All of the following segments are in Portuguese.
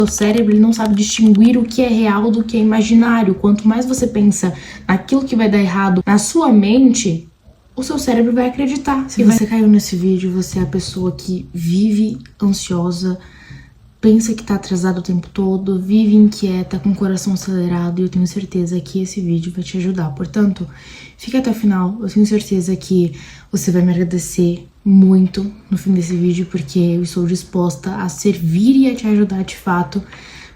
O cérebro, ele não sabe distinguir o que é real do que é imaginário. Quanto mais você pensa naquilo que vai dar errado na sua mente, o seu cérebro vai acreditar. Se você caiu nesse vídeo, você é a pessoa que vive ansiosa, pensa que tá atrasado o tempo todo, vive inquieta, com o coração acelerado, e eu tenho certeza que esse vídeo vai te ajudar. Portanto, fica até o final, eu tenho certeza que você vai me agradecer muito no fim desse vídeo, porque eu estou disposta a servir e a te ajudar de fato,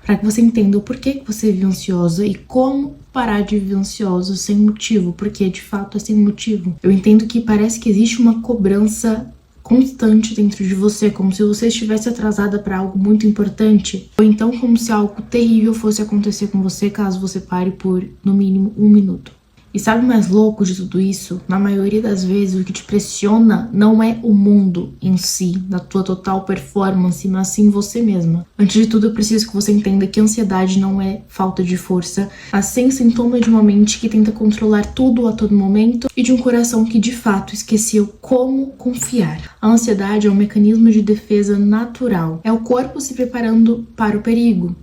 para que você entenda o porquê que você vive ansiosa e como parar de viver ansiosa sem motivo, porque de fato é sem motivo. Eu entendo que parece que existe uma cobrança constante dentro de você, como se você estivesse atrasada para algo muito importante, ou então como se algo terrível fosse acontecer com você caso você pare por, no mínimo, 1 minuto. E sabe o mais louco de tudo isso? Na maioria das vezes, o que te pressiona não é o mundo em si, da tua total performance, mas sim você mesma. Antes de tudo, eu preciso que você entenda que a ansiedade não é falta de força, mas sim sintoma de uma mente que tenta controlar tudo a todo momento e de um coração que de fato esqueceu como confiar. A ansiedade é um mecanismo de defesa natural. É o corpo se preparando para o perigo.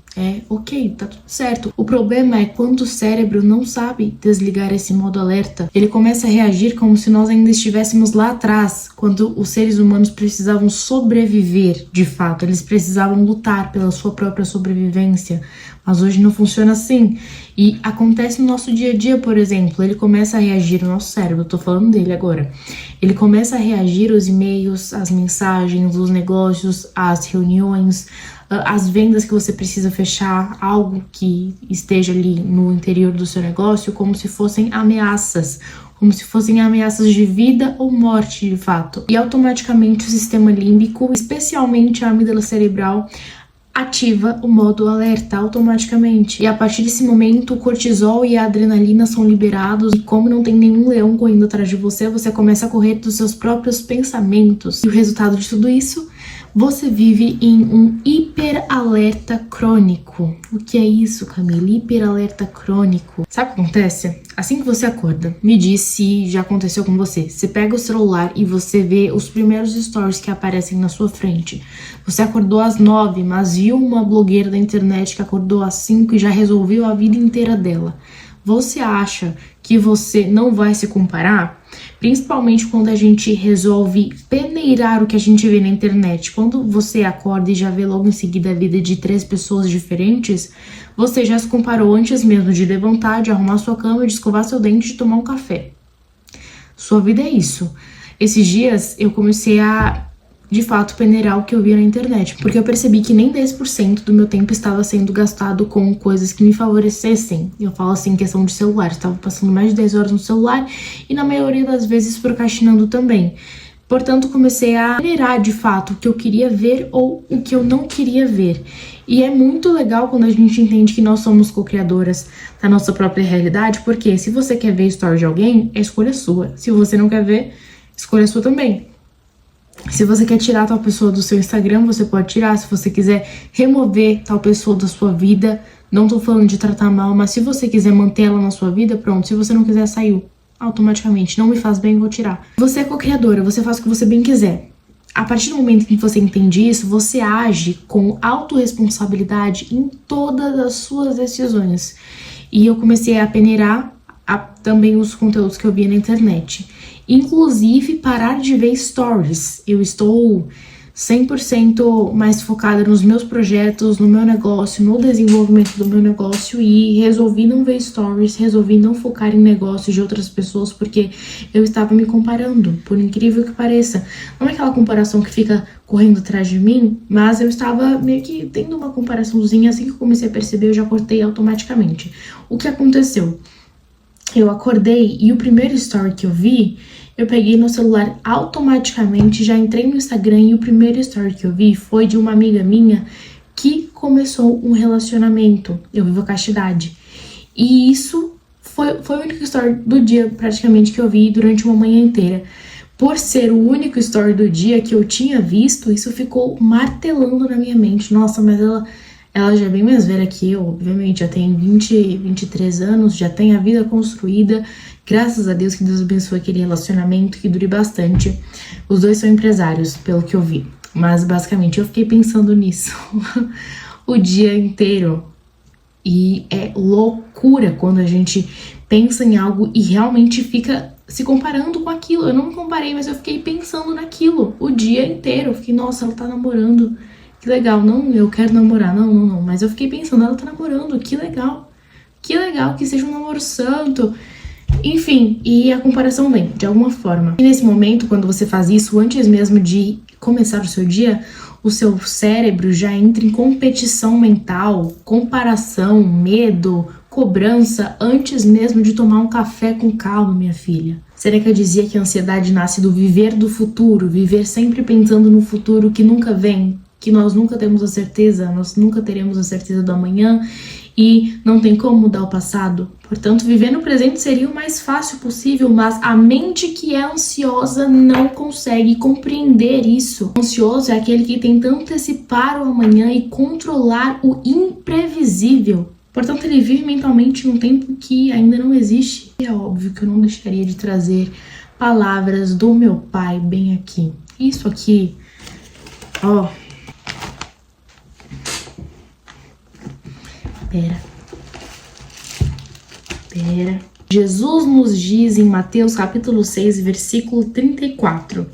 Ok, tá tudo certo. O problema é quando o cérebro não sabe desligar esse modo alerta. Ele começa a reagir como se nós ainda estivéssemos lá atrás, quando os seres humanos precisavam sobreviver de fato. Eles precisavam lutar pela sua própria sobrevivência. Mas hoje não funciona assim. E acontece no nosso dia a dia, por exemplo. Ele começa a reagir, o nosso cérebro, eu tô falando dele agora. Ele começa a reagir aos e-mails, às mensagens, os negócios, às reuniões, as vendas que você precisa fechar, algo que esteja ali no interior do seu negócio, como se fossem ameaças, como se fossem ameaças de vida ou morte de fato. E automaticamente o sistema límbico, especialmente a amígdala cerebral, ativa o modo alerta automaticamente. E a partir desse momento, o cortisol e a adrenalina são liberados, e como não tem nenhum leão correndo atrás de você, você começa a correr dos seus próprios pensamentos. E o resultado de tudo isso, você vive em um hiperalerta crônico. O que é isso, Camila? Hiperalerta crônico. Sabe o que acontece? Assim que você acorda, me diz se já aconteceu com você. Você pega o celular e você vê os primeiros stories que aparecem na sua frente. Você acordou às 9, mas viu uma blogueira da internet que acordou às 5 e já resolveu a vida inteira dela. Você acha que você não vai se comparar? Principalmente quando a gente resolve peneirar o que a gente vê na internet. Quando você acorda e já vê logo em seguida a vida de 3 pessoas diferentes, você já se comparou antes mesmo de levantar, de arrumar sua cama, de escovar seu dente, de tomar um café. Sua vida é isso. Esses dias eu comecei a, de fato, peneirar o que eu via na internet, porque eu percebi que nem 10% do meu tempo estava sendo gastado com coisas que me favorecessem. Eu falo assim, questão de celular, estava passando mais de 10 horas no celular e na maioria das vezes procrastinando também. Portanto, comecei a peneirar de fato o que eu queria ver ou o que eu não queria ver. E é muito legal quando a gente entende que nós somos co-criadoras da nossa própria realidade, porque se você quer ver a história de alguém, é escolha sua. Se você não quer ver, escolha sua também. Se você quer tirar tal pessoa do seu Instagram, você pode tirar. Se você quiser remover tal pessoa da sua vida, não tô falando de tratar mal, mas se você quiser manter ela na sua vida, pronto. Se você não quiser, saiu automaticamente. Não me faz bem, vou tirar. Você é co-criadora, você faz o que você bem quiser. A partir do momento que você entende isso, você age com autorresponsabilidade em todas as suas decisões. E eu comecei a peneirar também os conteúdos que eu via na internet. Inclusive, parar de ver stories. Eu estou 100% mais focada nos meus projetos, no meu negócio, no desenvolvimento do meu negócio, e resolvi não ver stories, resolvi não focar em negócios de outras pessoas, porque eu estava me comparando, por incrível que pareça. Não é aquela comparação que fica correndo atrás de mim, mas eu estava meio que tendo uma comparaçãozinha. Assim que eu comecei a perceber, eu já cortei automaticamente. O que aconteceu? Eu acordei e o primeiro story que eu vi, eu peguei no celular automaticamente, já entrei no Instagram e o primeiro story que eu vi foi de uma amiga minha que começou um relacionamento. Eu vivo a castidade. E isso foi o único story do dia praticamente que eu vi durante uma manhã inteira. Por ser o único story do dia que eu tinha visto, isso ficou martelando na minha mente. Nossa, mas ela já é bem mais velha que eu, obviamente, já tem 23 anos, já tem a vida construída. Graças a Deus, que Deus abençoe aquele relacionamento, que dure bastante. Os dois são empresários, pelo que eu vi. Mas, basicamente, eu fiquei pensando nisso. o dia inteiro. E é loucura quando a gente pensa em algo e realmente fica se comparando com aquilo. Eu não me comparei, mas eu fiquei pensando naquilo o dia inteiro. Eu fiquei, nossa, ela tá namorando, que legal. Não, eu quero namorar, não. Mas eu fiquei pensando, ela tá namorando, que legal. Que legal que seja um namoro santo. Enfim, e a comparação vem, de alguma forma. E nesse momento, quando você faz isso, antes mesmo de começar o seu dia, o seu cérebro já entra em competição mental, comparação, medo, cobrança, antes mesmo de tomar um café com calma, minha filha. Seneca dizia que a ansiedade nasce do viver do futuro, viver sempre pensando no futuro que nunca vem, que nós nunca temos a certeza, nós nunca teremos a certeza do amanhã e não tem como mudar o passado. Portanto, viver no presente seria o mais fácil possível, mas a mente que é ansiosa não consegue compreender isso. O ansioso é aquele que tenta antecipar o amanhã e controlar o imprevisível. Portanto, ele vive mentalmente num tempo que ainda não existe. E é óbvio que eu não deixaria de trazer palavras do meu pai bem aqui. Isso aqui, ó. Pera. Jesus nos diz em Mateus capítulo 6, versículo 34.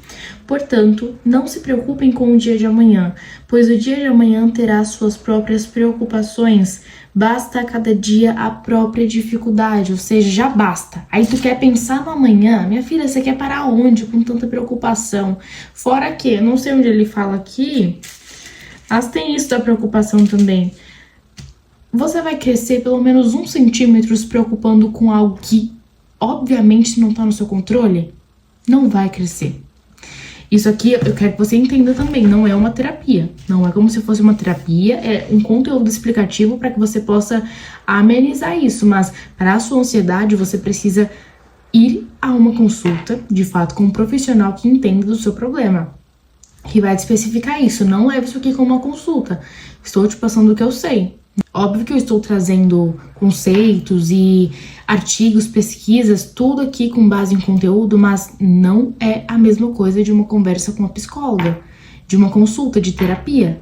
Portanto, não se preocupem com o dia de amanhã, pois o dia de amanhã terá suas próprias preocupações. Basta a cada dia a própria dificuldade, ou seja, já basta. Aí tu quer pensar no amanhã? Minha filha, você quer parar onde com tanta preocupação? Fora que, eu não sei onde ele fala aqui, mas tem isso da preocupação também. Você vai crescer pelo menos 1 centímetro se preocupando com algo que, obviamente, não está no seu controle? Não vai crescer. Isso aqui eu quero que você entenda também, não é uma terapia. Não é como se fosse uma terapia, é um conteúdo explicativo para que você possa amenizar isso. Mas para a sua ansiedade, você precisa ir a uma consulta, de fato, com um profissional que entenda do seu problema, que vai te especificar isso. Não leve isso aqui como uma consulta. Estou te passando o que eu sei. Óbvio que eu estou trazendo conceitos e artigos, pesquisas, tudo aqui com base em conteúdo, mas não é a mesma coisa de uma conversa com uma psicóloga, de uma consulta de terapia.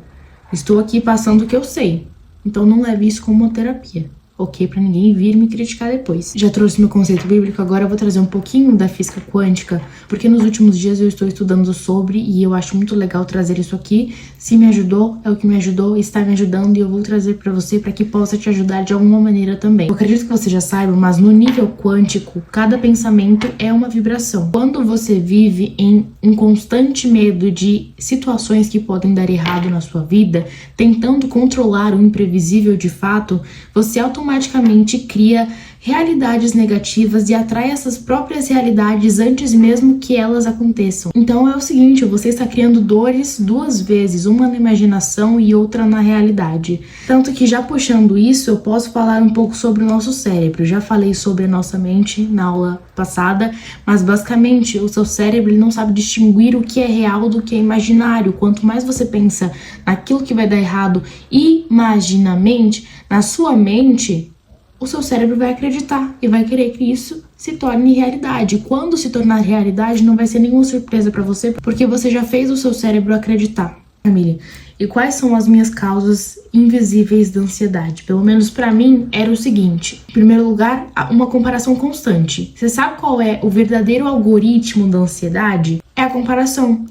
Estou aqui passando o que eu sei, então não leve isso como uma terapia, ok? Pra ninguém vir me criticar depois. Já trouxe meu conceito bíblico, agora eu vou trazer um pouquinho da física quântica, porque nos últimos dias eu estou estudando sobre e eu acho muito legal trazer isso aqui. Se me ajudou, é o que me ajudou, está me ajudando e eu vou trazer pra você para que possa te ajudar de alguma maneira também. Eu acredito que você já saiba, mas no nível quântico, cada pensamento é uma vibração. Quando você vive em um constante medo de situações que podem dar errado na sua vida, tentando controlar o imprevisível de fato, você automaticamente cria realidades negativas e atrai essas próprias realidades antes mesmo que elas aconteçam. Então é o seguinte, você está criando dores 2 vezes, uma na imaginação e outra na realidade. Tanto que já puxando isso, eu posso falar um pouco sobre o nosso cérebro. Já falei sobre a nossa mente na aula passada, mas basicamente o seu cérebro ele não sabe distinguir o que é real do que é imaginário. Quanto mais você pensa naquilo que vai dar errado imaginamente, na sua mente, o seu cérebro vai acreditar e vai querer que isso se torne realidade. Quando se tornar realidade, não vai ser nenhuma surpresa pra você, porque você já fez o seu cérebro acreditar. Família, e quais são as minhas causas invisíveis da ansiedade? Pelo menos pra mim, era o seguinte. Em primeiro lugar, uma comparação constante. Você sabe qual é o verdadeiro algoritmo da ansiedade? É a comparação.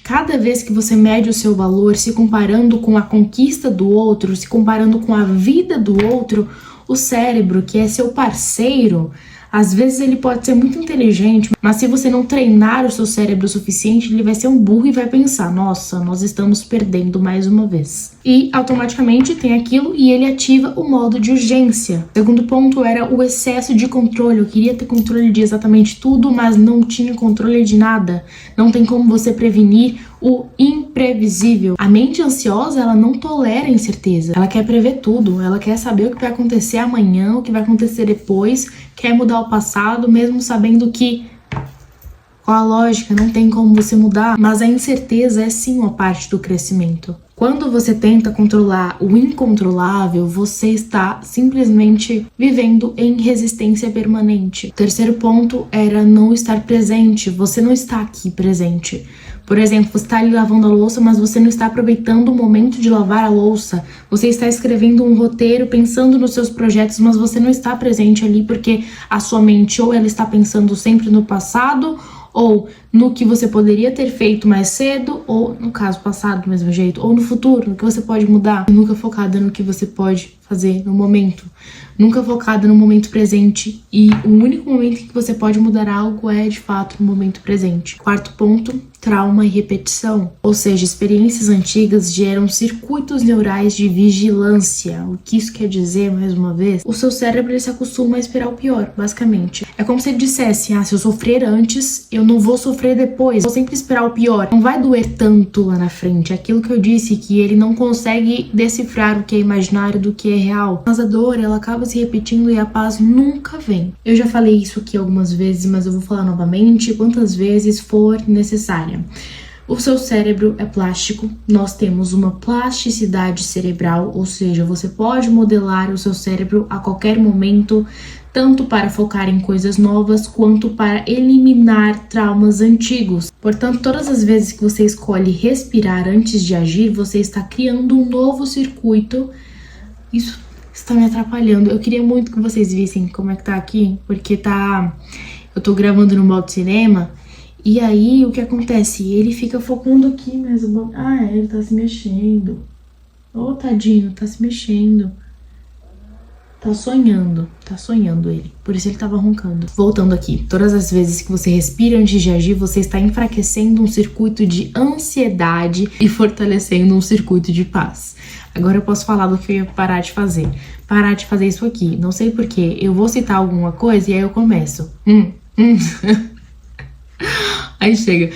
Cada vez que você mede o seu valor se comparando com a conquista do outro, se comparando com a vida do outro, o cérebro, que é seu parceiro, às vezes ele pode ser muito inteligente, mas se você não treinar o seu cérebro o suficiente, ele vai ser um burro e vai pensar, nossa, nós estamos perdendo mais uma vez. E automaticamente tem aquilo e ele ativa o modo de urgência. O segundo ponto era o excesso de controle. Eu queria ter controle de exatamente tudo, mas não tinha controle de nada. Não tem como você prevenir o imprevisível. A mente ansiosa, ela não tolera a incerteza. Ela quer prever tudo. Ela quer saber o que vai acontecer amanhã, o que vai acontecer depois. Quer mudar o passado, mesmo sabendo que qual a lógica, não tem como você mudar. Mas a incerteza é sim uma parte do crescimento. Quando você tenta controlar o incontrolável, você está simplesmente vivendo em resistência permanente. O terceiro ponto era não estar presente. Você não está aqui presente. Por exemplo, você está ali lavando a louça, mas você não está aproveitando o momento de lavar a louça. Você está escrevendo um roteiro, pensando nos seus projetos, mas você não está presente ali porque a sua mente ou ela está pensando sempre no passado, ou no que você poderia ter feito mais cedo, ou no caso passado do mesmo jeito, ou no futuro, no que você pode mudar. Nunca focada no que você pode fazer no momento. Nunca focada no momento presente. E o único momento em que você pode mudar algo é, de fato, no momento presente. Quarto ponto, trauma e repetição. Ou seja, experiências antigas geram circuitos neurais de vigilância. O que isso quer dizer, mais uma vez? O seu cérebro ele se acostuma a esperar o pior, basicamente. É como se ele dissesse, se eu sofrer antes, eu não vou sofrer depois. Vou sempre esperar o pior. Não vai doer tanto lá na frente. É aquilo que eu disse, que ele não consegue decifrar o que é imaginário do que é real. Mas a dor, ela acaba se repetindo e a paz nunca vem. Eu já falei isso aqui algumas vezes, mas eu vou falar novamente quantas vezes for necessária. O seu cérebro é plástico, nós temos uma plasticidade cerebral, ou seja, você pode modelar o seu cérebro a qualquer momento, tanto para focar em coisas novas, quanto para eliminar traumas antigos. Portanto, todas as vezes que você escolhe respirar antes de agir, você está criando um novo circuito. Isso está me atrapalhando. Eu queria muito que vocês vissem como é que tá aqui, porque eu tô gravando no modo cinema, e aí o que acontece? Ele fica focando aqui mesmo. Ele tá se mexendo. Tadinho, tá se mexendo. Tá sonhando ele. Por isso ele tava roncando. Voltando aqui, todas as vezes que você respira antes de agir, você está enfraquecendo um circuito de ansiedade e fortalecendo um circuito de paz. Agora eu posso falar do que eu ia parar de fazer. Parar de fazer isso aqui. Não sei porquê. Eu vou citar alguma coisa e aí eu começo. Aí chega.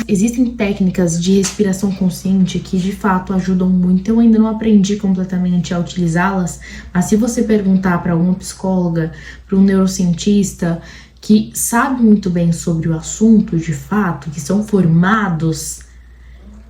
Existem técnicas de respiração consciente que de fato ajudam muito. Eu ainda não aprendi completamente a utilizá-las, mas se você perguntar para uma psicóloga, para um neurocientista que sabe muito bem sobre o assunto, de fato, que são formados,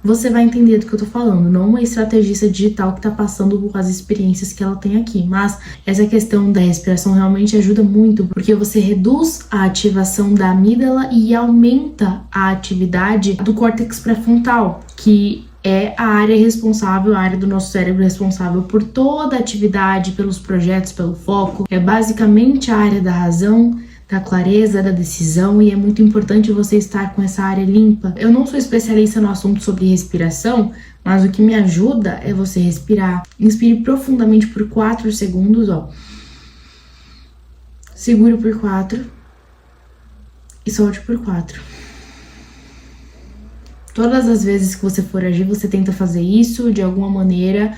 você vai entender do que eu tô falando, não uma estrategista digital que tá passando por as experiências que ela tem aqui. Mas essa questão da respiração realmente ajuda muito, porque você reduz a ativação da amígdala e aumenta a atividade do córtex pré-frontal, que é a área responsável, a área do nosso cérebro responsável por toda a atividade, pelos projetos, pelo foco. É basicamente a área da razão, da clareza, da decisão, e é muito importante você estar com essa área limpa. Eu não sou especialista no assunto sobre respiração, mas o que me ajuda é você respirar. Inspire profundamente por 4 segundos, Segure por 4 e solte por 4. Todas as vezes que você for agir, você tenta fazer isso de alguma maneira,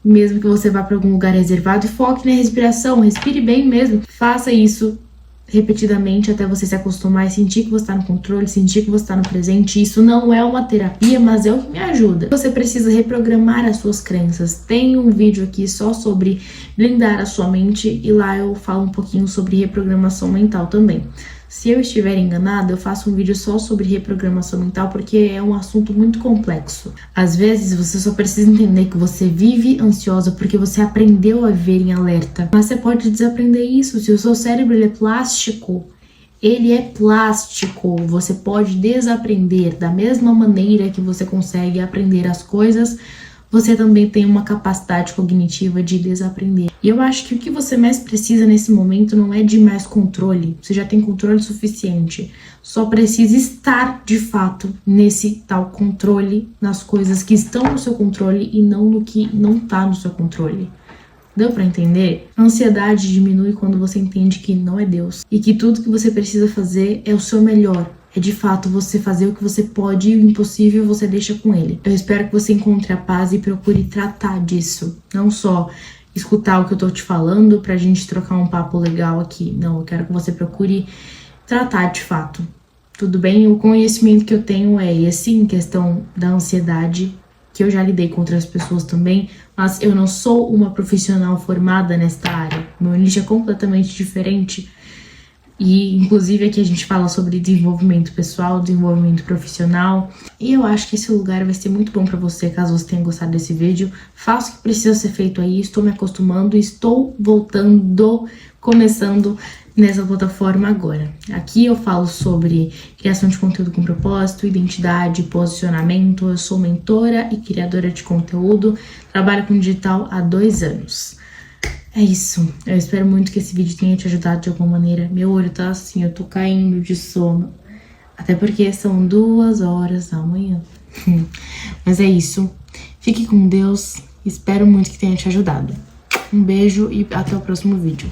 mesmo que você vá para algum lugar reservado, e foque na respiração, respire bem mesmo. Faça isso repetidamente até você se acostumar e sentir que você está no controle, sentir que você está no presente. Isso não é uma terapia, mas é o que me ajuda. Você precisa reprogramar as suas crenças. Tem um vídeo aqui só sobre blindar a sua mente e lá eu falo um pouquinho sobre reprogramação mental também. Se eu estiver enganada, eu faço um vídeo só sobre reprogramação mental, porque é um assunto muito complexo. Às vezes, você só precisa entender que você vive ansiosa porque você aprendeu a viver em alerta. Mas você pode desaprender isso. Se o seu cérebro ele é plástico, você pode desaprender. Da mesma maneira que você consegue aprender as coisas, você também tem uma capacidade cognitiva de desaprender. E eu acho que o que você mais precisa nesse momento não é de mais controle. Você já tem controle suficiente. Só precisa estar, de fato, nesse tal controle, nas coisas que estão no seu controle e não no que não tá no seu controle. Deu pra entender? A ansiedade diminui quando você entende que não é Deus. E que tudo que você precisa fazer é o seu melhor. É de fato você fazer o que você pode e o impossível você deixa com ele. Eu espero que você encontre a paz e procure tratar disso. Não só escutar o que eu tô te falando pra gente trocar um papo legal aqui. Não, eu quero que você procure tratar de fato. Tudo bem? O conhecimento que eu tenho é esse, em questão da ansiedade, que eu já lidei com outras pessoas também, mas eu não sou uma profissional formada nesta área. Meu nicho é completamente diferente. E, inclusive, aqui a gente fala sobre desenvolvimento pessoal, desenvolvimento profissional. E eu acho que esse lugar vai ser muito bom pra você, caso você tenha gostado desse vídeo. Faço o que precisa ser feito aí, estou me acostumando, estou voltando, começando nessa plataforma agora. Aqui eu falo sobre criação de conteúdo com propósito, identidade, posicionamento. Eu sou mentora e criadora de conteúdo, trabalho com digital há 2 anos. É isso, eu espero muito que esse vídeo tenha te ajudado de alguma maneira. Meu olho tá assim, eu tô caindo de sono, até porque são 2 horas da manhã. Mas é isso, fique com Deus, espero muito que tenha te ajudado. Um beijo e até o próximo vídeo.